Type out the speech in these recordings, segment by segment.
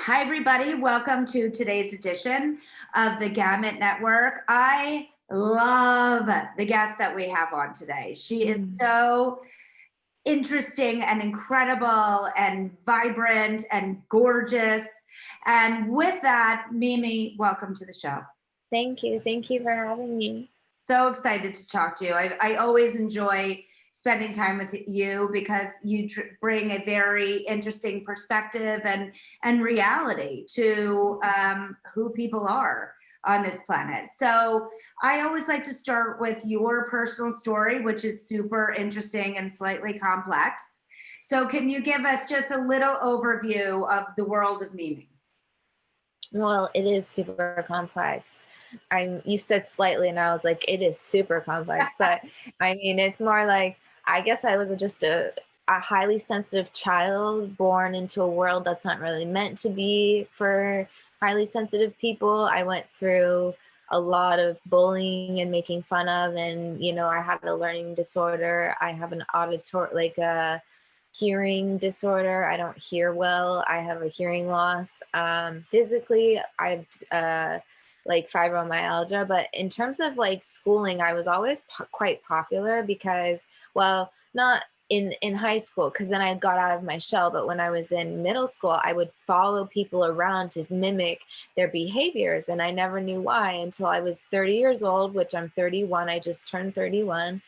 Hi, everybody. Welcome to today's edition of the Gamut Network. I love the guest that we have on today. She is so interesting and incredible and vibrant and gorgeous. And with that, Mimi, welcome to the show. Thank you. Thank you for having me. So excited to talk to you. I always enjoy spending time with you because you bring a very interesting perspective and reality to who people are on this planet. So I always like to start with your personal story, which is super interesting and slightly complex. So can you give us just a little overview of the world of Mimi? Well, it is super complex. You said slightly and I was like, it is super complex, but I mean, it's more like, I guess I was just a highly sensitive child born into a world that's not really meant to be for highly sensitive people. I went through a lot of bullying and making fun of, and, I have a learning disorder. I have an like a hearing disorder. I don't hear well. I have a hearing loss. Physically, I have like fibromyalgia, but in terms of like schooling, I was always quite popular because, well, not in high school, because then I got out of my shell, but when I was in middle school, I would follow people around to mimic their behaviors, and I never knew why until I was 30 years old, which I'm 31. I just turned 31.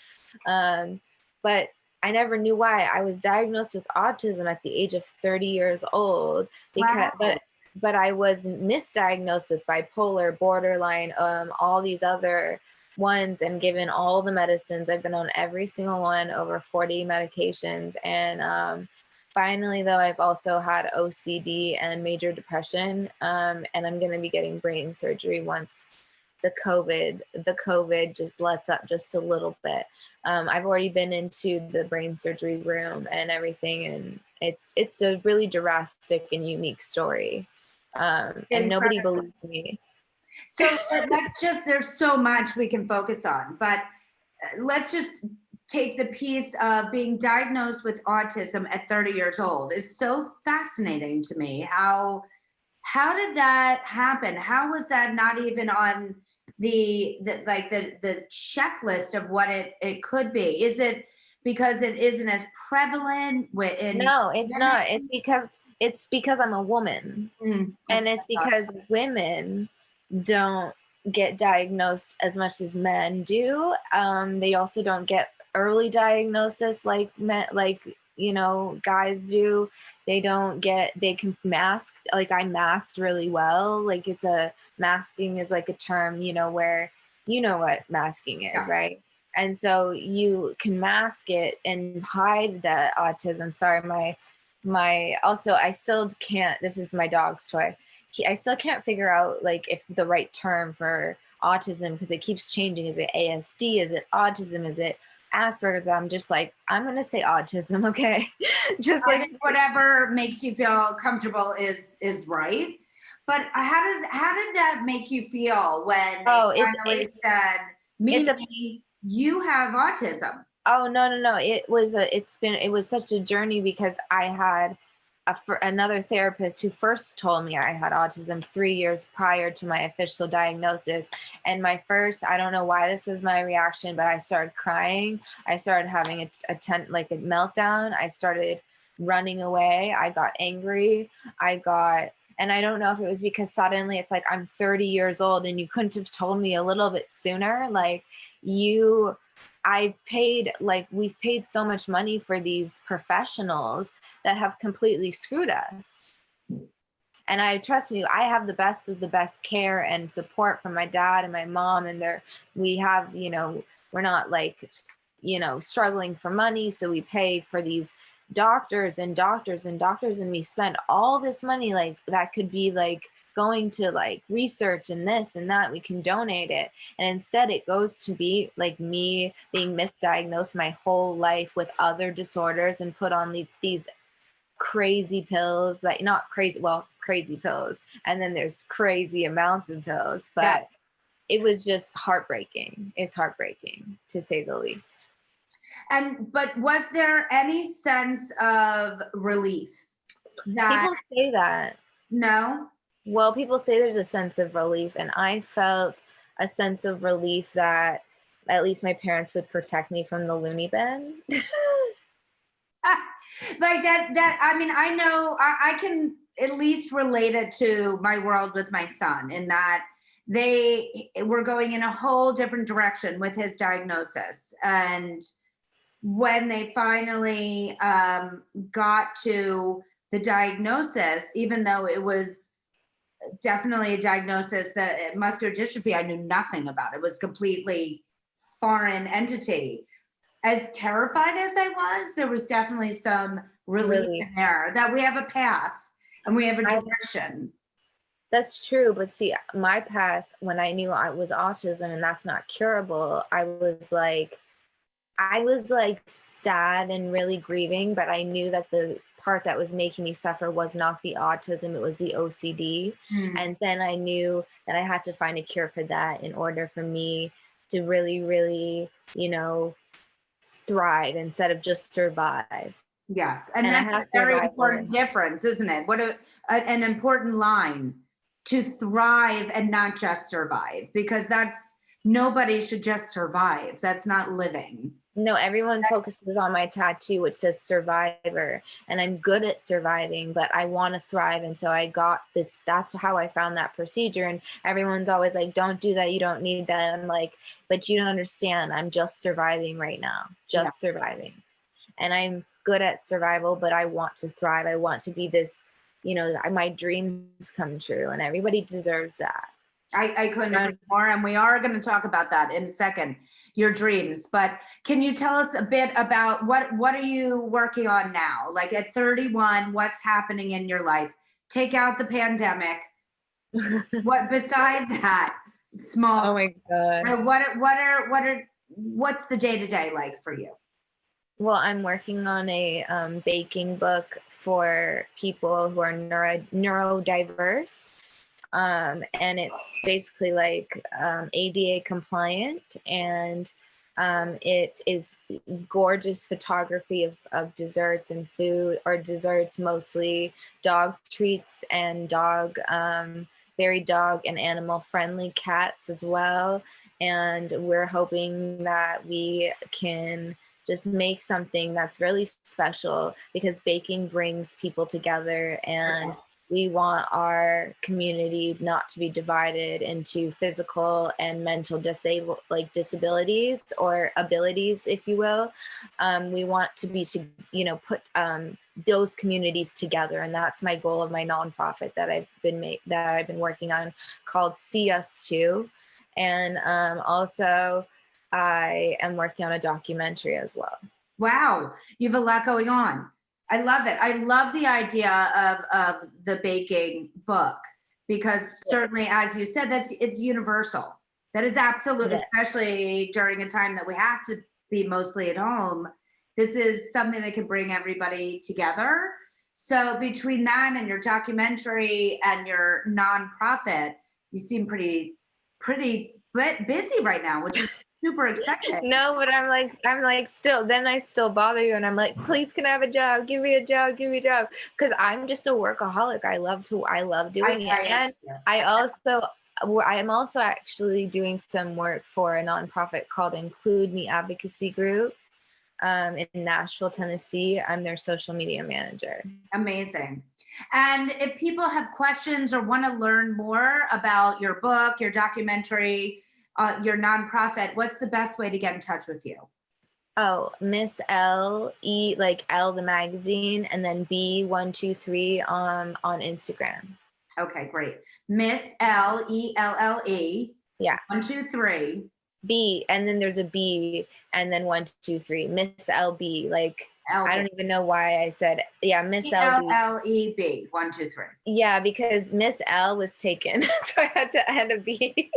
But I never knew why. I was diagnosed with autism at the age of 30 years old because, Wow. but I was misdiagnosed with bipolar, borderline, all these other ones, and given all the medicines. I've been on every single one, over 40 medications. And finally, though, I've also had OCD and major depression. And I'm going to be getting brain surgery once the COVID just lets up just a little bit. I've already been into the brain surgery room and everything, and it's a really drastic and unique story. And nobody believes me. So let's just, there's so much we can focus on, but let's just take the piece of being diagnosed with autism at 30 years old. Is so fascinating to me. How did that happen? How was that not even on the checklist of what it could be? Is it because it isn't as prevalent No, it's women? not. It's because I'm a woman. And it's because women don't get diagnosed as much as men do. They also don't get early diagnosis like men, guys do. They can mask. Like, I masked really well. Like, masking is like a term, where what masking is, Yeah. right? And so you can mask it and hide the autism. Sorry, also, I still can't, this is my dog's toy. I still can't figure out like if the right term for autism, because it keeps changing. Is it ASD? Is it autism? Is it Asperger's? I'm just like, I'm going to say autism. Okay. Just like whatever makes you feel comfortable is right. But how did that make you feel when they finally said, Mimi, you have autism? Oh, no. It was such a journey, because I had another therapist who first told me I had autism 3 years prior to my official diagnosis. And I don't know why this was my reaction, but I started crying. I started having a meltdown. I started running away. I got angry. And I don't know if it was because suddenly it's like, I'm 30 years old and you couldn't have told me a little bit sooner. We've paid so much money for these professionals that have completely screwed us. And trust me, I have the best of the best care and support from my dad and my mom, and we're not struggling for money. So we pay for these doctors, and we spend all this money, like that could be like going to like research and this and that. We can donate it, and instead it goes to be like me being misdiagnosed my whole life with other disorders and put on these crazy pills, that not crazy, well, crazy pills, and then there's crazy amounts of pills. But it was just heartbreaking. It's heartbreaking, to say the least. But was there any sense of relief? People say that. No? Well, people say there's a sense of relief, and I felt a sense of relief that at least my parents would protect me from the loony bin. Like that, I mean, I know I can at least relate it to my world with my son in that they were going in a whole different direction with his diagnosis. And when they finally got to the diagnosis, even though it was definitely a diagnosis that muscular dystrophy, I knew nothing about. It was completely foreign entity. As terrified as I was, there was definitely some relief Really, in there that we have a path and we have a direction. that's true. But see, my path, when I knew I was autism and that's not curable, I was like sad and really grieving, but I knew that the part that was making me suffer was not the autism, it was the OCD. Mm, And then I knew that I had to find a cure for that in order for me to really, really, thrive instead of just survive. yes, and And I that's have a very survivor. important difference, isn't it? An important line to thrive and not just survive, because that's nobody should just survive. That's not living. No, everyone focuses on my tattoo, which says survivor, and I'm good at surviving, but I want to thrive. And so I got this, that's how I found that procedure. And everyone's always like, don't do that. You don't need that. I'm like, but you don't understand. I'm just surviving right now, Yeah. just surviving. And I'm good at survival, but I want to thrive. I want to be this, my dreams come true, and everybody deserves that. I couldn't agree more. And we are going to talk about that in a second, your dreams. But can you tell us a bit about what are you working on now? Like at 31, what's happening in your life? Take out the pandemic. What beside that, small Oh my God. what's the day-to-day like for you? Well, I'm working on a baking book for people who are neurodiverse. And it's basically like ADA compliant, and it is gorgeous photography of desserts and food, or desserts mostly, dog treats and very dog and animal friendly cats as well. And we're hoping that we can just make something that's really special, because baking brings people together, and we want our community not to be divided into physical and mental disabilities or abilities, if you will. We want to be put those communities together, and that's my goal of my nonprofit that I've been working on, called See Us Too. And also I am working on a documentary as well. Wow, you have a lot going on. I love it. I love the idea of the baking book, because certainly, as you said, it's universal. That is absolute, Yeah. especially during a time that we have to be mostly at home. This is something that can bring everybody together. So between that and your documentary and your nonprofit, you seem pretty busy right now, which is super exciting. No, but I'm like still, then I still bother you, and I'm like, please, can I have a job? Give me a job, give me a job. Because I'm just a workaholic. I love doing it. And I am also actually doing some work for a nonprofit called Include Me Advocacy Group in Nashville, Tennessee. I'm their social media manager. Amazing. And if people have questions or want to learn more about your book, your documentary, your nonprofit, what's the best way to get in touch with you? Oh, Miss L E, like L the magazine, and then B123 on Instagram. Okay, great. Miss L-E-L-L-E. Yeah. 123. B, and then there's a B, and then 123. Miss LB. Like LB. I don't even know why I said Miss LB. L-L-E-B. 123. Yeah, because Miss L was taken, so I had to add a B.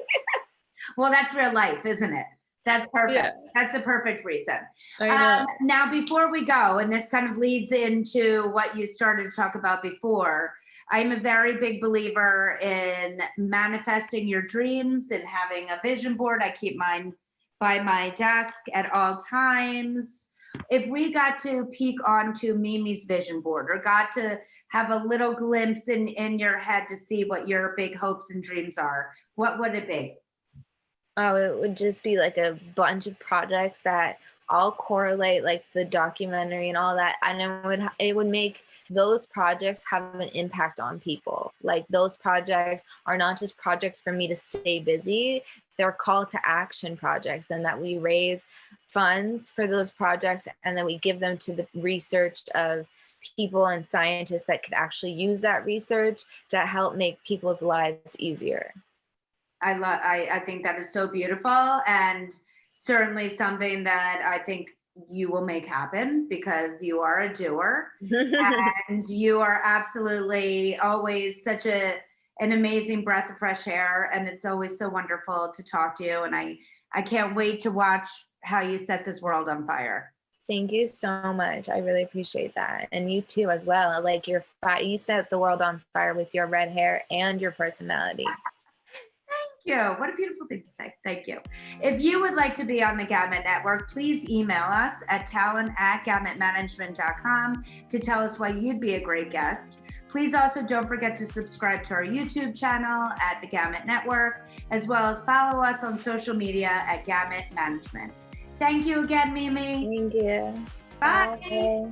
Well, that's real life, isn't it? That's perfect. Yeah. That's a perfect reason. Now, before we go, and this kind of leads into what you started to talk about before, I'm a very big believer in manifesting your dreams and having a vision board. I keep mine by my desk at all times. if we got to peek onto Mimi's vision board or got to have a little glimpse in your head to see what your big hopes and dreams are, what would it be? Oh, it would just be like a bunch of projects that all correlate, like the documentary and all that. And it would make those projects have an impact on people. Like those projects are not just projects for me to stay busy, they're call to action projects, and that we raise funds for those projects and then we give them to the research of people and scientists that could actually use that research to help make people's lives easier. I think that is so beautiful, and certainly something that I think you will make happen because you are a doer and you are absolutely always such an amazing breath of fresh air, and it's always so wonderful to talk to you, and I can't wait to watch how you set this world on fire. Thank you so much. I really appreciate that. And you too as well. Like you set the world on fire with your red hair and your personality. You. What a beautiful thing to say. Thank you. If you would like to be on the Gamut Network, please email us at talent@gamutmanagement.com to tell us why you'd be a great guest. Please also don't forget to subscribe to our YouTube channel at the Gamut Network, as well as follow us on social media at Gamut Management. Thank you again, Mimi. Thank you. Bye. Bye.